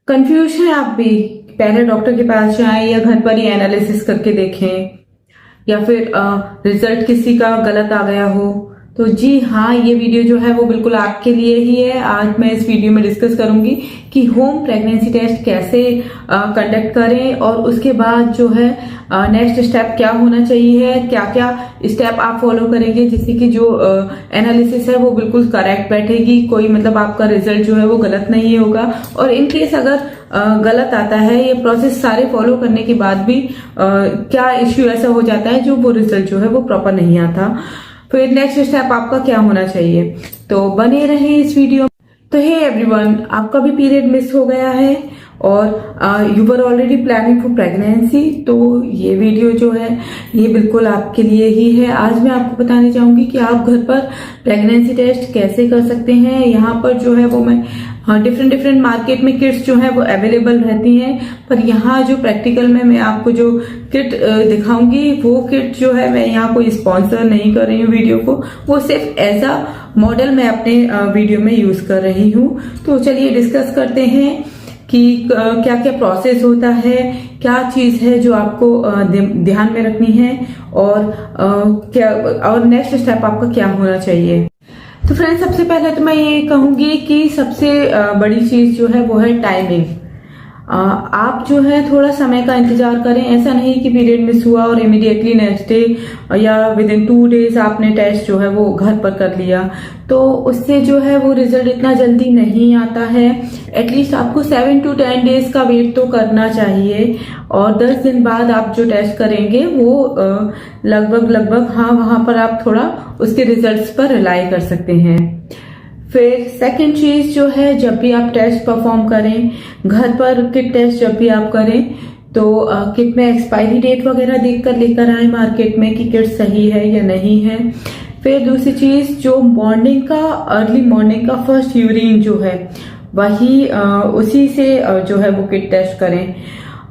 Confuse हैं आप भी? पहले डॉक्टर के पास जाएं या घर पर ही एनालिसिस करके देखें, या फिर रिजल्ट किसी का गलत आ गया हो? तो जी हाँ, ये वीडियो जो है वो बिल्कुल आपके लिए ही है। आज मैं इस वीडियो में डिस्कस करूंगी कि होम प्रेगनेंसी टेस्ट कैसे कंडक्ट करें और उसके बाद जो है नेक्स्ट स्टेप क्या होना चाहिए, क्या क्या स्टेप आप फॉलो करेंगे जिससे कि जो एनालिसिस है वो बिल्कुल करेक्ट बैठेगी, कोई मतलब आपका रिजल्ट जो है वो गलत नहीं होगा। और इन केस अगर गलत आता है, ये प्रोसेस सारे फॉलो करने के बाद भी क्या इश्यू ऐसा हो जाता है जो वो रिजल्ट जो है वो प्रॉपर नहीं आता, फिर नेक्स्ट स्टेप आपका क्या होना चाहिए। तो बने रहें इस वीडियो। तो हे एवरीवन, आपका भी पीरियड मिस हो गया है और you were already planning for pregnancy, तो ये वीडियो जो है ये बिल्कुल आपके लिए ही है। आज मैं आपको बताने चाहूंगी कि आप घर पर प्रेगनेंसी टेस्ट कैसे कर सकते हैं। यहाँ पर जो है वो मैं डिफरेंट मार्केट में किट्स जो है वो अवेलेबल रहती हैं, पर यहाँ जो प्रैक्टिकल में मैं आपको जो किट दिखाऊंगी वो किट जो है, मैं यहाँ कोई स्पॉन्सर नहीं कर रही हूँ वीडियो को, वो सिर्फ एज अ मॉडल मैं अपने वीडियो में यूज कर रही हूँ। तो चलिए डिस्कस करते हैं कि क्या क्या प्रोसेस होता है, क्या चीज है जो आपको ध्यान में रखनी है और क्या और नेक्स्ट स्टेप आपका क्या होना चाहिए। तो फ्रेंड्स, सबसे पहले तो मैं ये कहूंगी कि सबसे बड़ी चीज जो है वो है टाइमिंग। आप जो है थोड़ा समय का इंतजार करें। ऐसा नहीं कि पीरियड मिस हुआ और इमीडिएटली नेक्स्ट डे या विद इन 2 डेज आपने टेस्ट जो है वो घर पर कर लिया, तो उससे जो है वो रिजल्ट इतना जल्दी नहीं आता है। एटलीस्ट आपको 7 to 10 डेज का वेट तो करना चाहिए और 10 दिन बाद आप जो टेस्ट करेंगे वो लगभग हाँ, वहां पर आप थोड़ा उसके रिजल्ट्स पर रिलाई कर सकते हैं। फिर सेकंड चीज जो है, जब भी आप टेस्ट परफॉर्म करें घर पर, किट टेस्ट जब भी आप करें तो किट में एक्सपायरी डेट वगैरह देखकर लेकर आए मार्केट में कि किट सही है या नहीं है। फिर दूसरी चीज, जो मॉर्निंग का अर्ली मॉर्निंग का फर्स्ट यूरिन जो है वही उसी से जो है वो किट टेस्ट करें।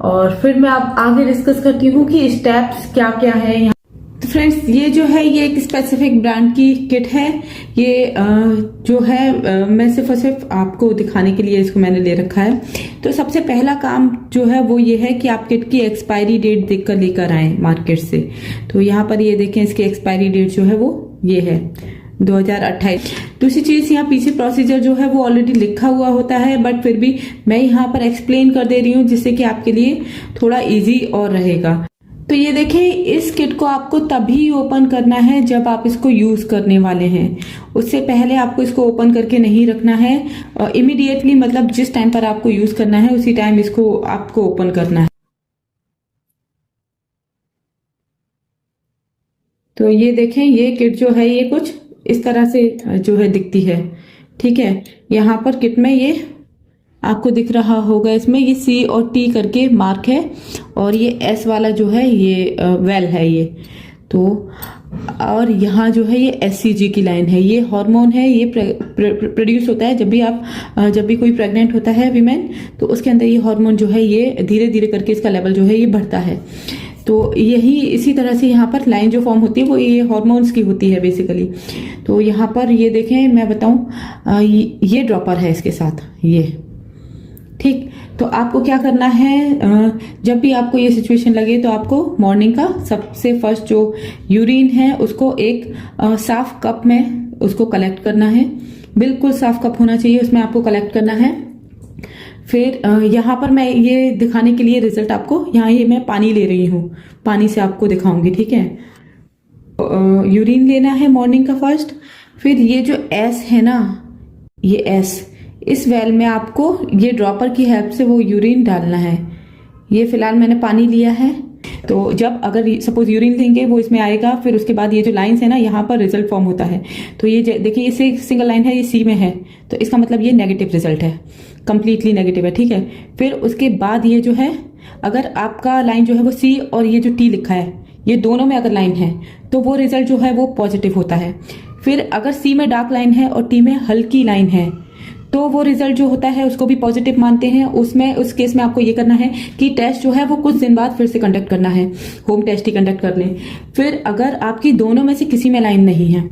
और फिर मैं आप आगे डिस्कस करती हूँ कि स्टेप्स क्या क्या है यहाँ। तो फ्रेंड्स, ये जो है ये एक स्पेसिफिक ब्रांड की किट है। ये जो है मैं सिर्फ और सिर्फ आपको दिखाने के लिए इसको मैंने ले रखा है। तो सबसे पहला काम जो है वो ये है कि आप किट की एक्सपायरी डेट देखकर लेकर आए मार्केट से। तो यहाँ पर ये देखें, इसकी एक्सपायरी डेट जो है वो ये है 2028। दूसरी चीज, यहाँ पीछे प्रोसीजर जो है वो ऑलरेडी लिखा हुआ होता है, बट फिर भी मैं यहाँ पर एक्सप्लेन कर दे रही हूँ जिससे कि आपके लिए थोड़ा इजी और रहेगा। तो ये देखें, इस किट को आपको तभी ओपन करना है जब आप इसको यूज करने वाले हैं। उससे पहले आपको इसको ओपन करके नहीं रखना है। इमीडिएटली मतलब जिस टाइम पर आपको यूज करना है उसी टाइम इसको आपको ओपन करना है। तो ये देखें, ये किट जो है ये कुछ इस तरह से जो है दिखती है। ठीक है, यहाँ पर किट में ये आपको दिख रहा होगा, इसमें ये C और T करके मार्क है और ये S वाला जो है ये वेल है ये। तो और यहाँ जो है ये SCG की लाइन है, ये हार्मोन है, ये प्रोड्यूस होता है जब भी कोई प्रेग्नेंट होता है वीमेन, तो उसके अंदर ये हार्मोन जो है ये धीरे धीरे करके इसका लेवल जो है ये बढ़ता है। तो यही इसी तरह से यहाँ पर लाइन जो फॉर्म होती है वो ये हार्मोन्स की होती है बेसिकली। तो यहाँ पर ये देखें, मैं बताऊं, ये ड्रॉपर है इसके साथ ये। ठीक, तो आपको क्या करना है, जब भी आपको ये सिचुएशन लगे तो आपको मॉर्निंग का सबसे फर्स्ट जो यूरिन है उसको एक साफ कप में उसको कलेक्ट करना है। बिल्कुल साफ कप होना चाहिए, उसमें आपको कलेक्ट करना है। फिर यहाँ पर मैं ये दिखाने के लिए रिजल्ट आपको, यहाँ ये मैं पानी ले रही हूँ, पानी से आपको दिखाऊंगी। ठीक है, यूरिन लेना है मॉर्निंग का फर्स्ट। फिर ये जो एस है ना, ये एस, इस वेल में आपको ये ड्रॉपर की हेल्प से वो यूरिन डालना है। ये फिलहाल मैंने पानी लिया है। तो जब अगर सपोज यूरिन लेंगे वो इसमें आएगा, फिर उसके बाद ये जो लाइंस है ना यहाँ पर रिजल्ट फॉर्म होता है। तो ये देखिए, ये सिंगल लाइन है, ये C में है, तो इसका मतलब ये नेगेटिव रिजल्ट है, कंप्लीटली नेगेटिव है। ठीक है, फिर उसके बाद ये जो है, अगर आपका लाइन जो है वो C और ये जो T लिखा है ये दोनों में अगर लाइन है तो वो रिजल्ट जो है वो पॉजिटिव होता है। फिर अगर C में डार्क लाइन है और T में हल्की लाइन है तो वो रिजल्ट जो होता है उसको भी पॉजिटिव मानते हैं। उसमें उस केस में आपको ये करना है कि टेस्ट जो है वो कुछ दिन बाद फिर से कंडक्ट करना है, होम टेस्ट ही कंडक्ट कर लें। फिर अगर आपकी दोनों में से किसी में लाइन नहीं है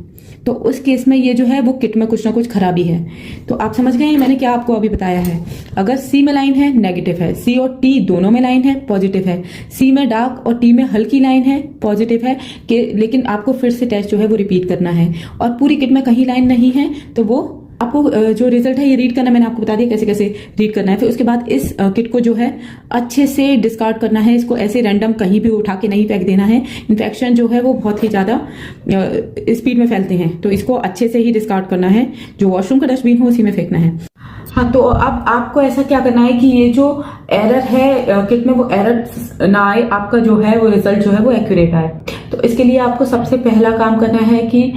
तो उस केस में ये जो है वो किट में कुछ ना कुछ खराबी है। तो आप समझ गए मैंने क्या आपको अभी बताया है। अगर सी में लाइन है नेगेटिव है, सी और टी दोनों में लाइन है पॉजिटिव है, सी में डार्क और टी में हल्की लाइन है पॉजिटिव है कि लेकिन आपको फिर से टेस्ट जो है वो रिपीट करना है। और पूरी किट में कहीं लाइन नहीं है तो वो आपको जो रिजल्ट है ये रीड करना, मैंने आपको बता दिया कैसे कैसे रीड करना है। फिर उसके बाद इस किट को जो है अच्छे से डिस्कार्ड करना है। इसको ऐसे रैंडम कहीं भी उठा के नहीं फेंक देना है। इन्फेक्शन जो है वो बहुत ही ज़्यादा स्पीड में फैलते हैं, तो इसको अच्छे से ही डिस्कार्ड करना है। जो वॉशरूम का डस्टबिन हो उसी में फेंकना है। हाँ, तो अब आपको ऐसा क्या करना है कि ये जो एरर है किट में वो एरर ना आए, आपका जो है वो रिजल्ट जो है वो एक्यूरेट आए। तो इसके लिए आपको सबसे पहला काम करना है कि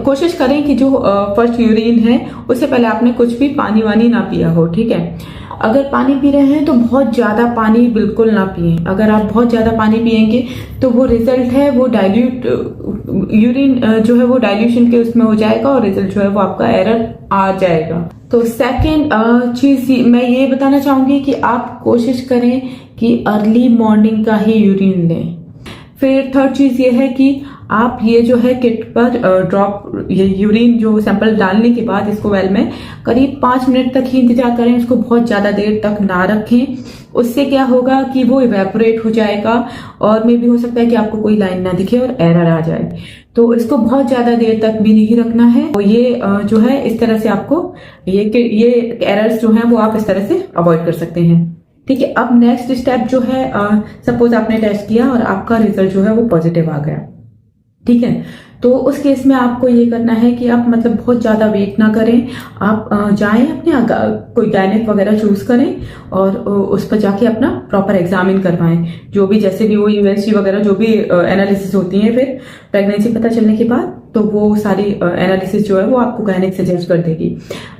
कोशिश करें कि जो फर्स्ट यूरिन है उससे पहले आपने कुछ भी पानी वानी ना पिया हो, ठीक है। अगर पानी पी रहे हैं तो बहुत ज्यादा पानी बिल्कुल ना पिए। अगर आप बहुत ज्यादा पानी पिएंगे तो वो रिजल्ट है वो डाइल्यूट यूरिन जो है वो डाइल्यूशन के उसमें हो जाएगा और रिजल्ट जो है वो आपका एरर आ जाएगा। तो सेकेंड चीज मैं ये बताना चाहूंगी कि आप कोशिश करें कि अर्ली मॉर्निंग का ही यूरिन लें। फिर थर्ड चीज ये है कि आप ये जो है किट पर ड्रॉप ये यूरिन जो सैंपल डालने के बाद इसको वेल में करीब 5 मिनट तक ही इंतजार करें। उसको बहुत ज्यादा देर तक ना रखें। उससे क्या होगा कि वो इवेपोरेट हो जाएगा और मे भी हो सकता है कि आपको कोई लाइन ना दिखे और एरर आ जाए। तो इसको बहुत ज्यादा देर तक भी नहीं रखना है। तो ये जो है इस तरह से आपको ये एरर्स जो है वो आप इस तरह से अवॉइड कर सकते हैं, ठीक है। अब नेक्स्ट स्टेप जो है सपोज आपने टेस्ट किया और आपका रिजल्ट जो है वो पॉजिटिव आ गया, ठीक है। तो उस केस में आपको ये करना है कि आप मतलब बहुत ज्यादा वेट ना करें। आप जाएं अपने कोई गायनेक वगैरह चूज करें और उस पर जाके अपना प्रॉपर एग्जामिन करवाएं। जो भी जैसे भी वो यूएसजी वगैरह जो भी एनालिसिस होती है फिर प्रेगनेंसी पता चलने के बाद, तो वो सारी एनालिसिस जो है वो आपको गायनेक सजेस्ट कर देगी।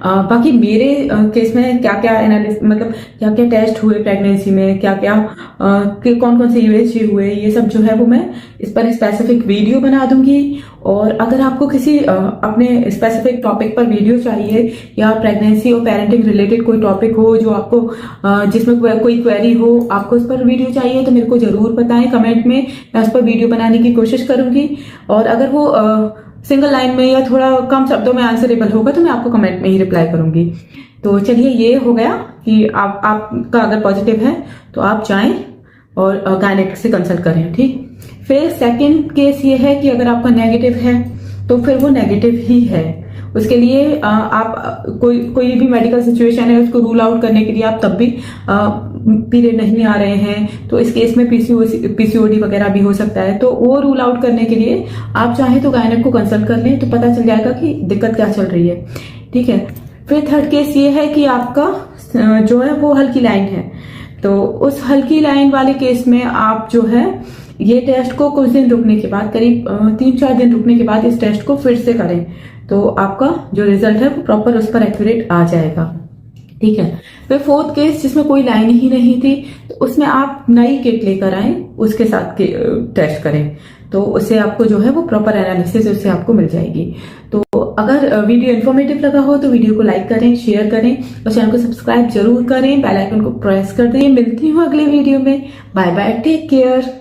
बाकी मेरे केस में क्या क्या एनालिसिस मतलब क्या क्या टेस्ट हुए प्रेगनेंसी में, क्या क्या कौन कौन से यूएसजी हुए, ये सब जो है वो मैं इस पर स्पेसिफिक वीडियो बना दूंगी। और अगर आपको किसी अपने स्पेसिफिक टॉपिक पर वीडियो चाहिए या प्रेगनेंसी और पेरेंटिंग रिलेटेड कोई टॉपिक हो जो आपको जिसमें कोई क्वेरी हो, आपको उस पर वीडियो चाहिए तो मेरे को जरूर बताएं कमेंट में। मैं उस पर वीडियो बनाने की कोशिश करूंगी। और अगर वो सिंगल लाइन में या थोड़ा कम शब्दों में आंसरेबल होगा तो मैं आपको कमेंट में ही रिप्लाई करूंगी। तो चलिए ये हो गया कि आपका अगर पॉजिटिव है तो आप जाएं और गायनेक से कंसल्ट करें, ठीक। फिर सेकंड केस ये है कि अगर आपका नेगेटिव है तो फिर वो नेगेटिव ही है। उसके लिए आप कोई भी मेडिकल सिचुएशन है उसको रूल आउट करने के लिए आप तब भी पीरियड नहीं आ रहे हैं तो इस केस में पीसीओडी वगैरह भी हो सकता है। तो वो रूल आउट करने के लिए आप चाहें तो गायनेक को कंसल्ट कर लें तो पता चल जाएगा कि दिक्कत क्या चल रही है, ठीक है। फिर थर्ड केस ये है कि आपका जो है वो हल्की लाइन है। तो उस हल्की लाइन वाले केस में आप जो है ये टेस्ट को कुछ दिन रुकने के बाद करीब 3-4 दिन रुकने के बाद इस टेस्ट को फिर से करें तो आपका जो रिजल्ट है वो प्रॉपर उस पर एक्यूरेट आ जाएगा, ठीक है। फिर फोर्थ केस जिसमें कोई लाइन ही नहीं थी तो उसमें आप नई किट लेकर आए, उसके साथ टेस्ट करें तो उससे आपको जो है वो प्रॉपर एनालिसिस उससे आपको मिल जाएगी। तो अगर वीडियो इन्फॉर्मेटिव लगा हो तो वीडियो को लाइक करें, शेयर करें और चैनल को सब्सक्राइब जरूर करें, बेल आइकन को प्रेस कर दें। मिलती हूँ अगले वीडियो में। Bye bye, take care.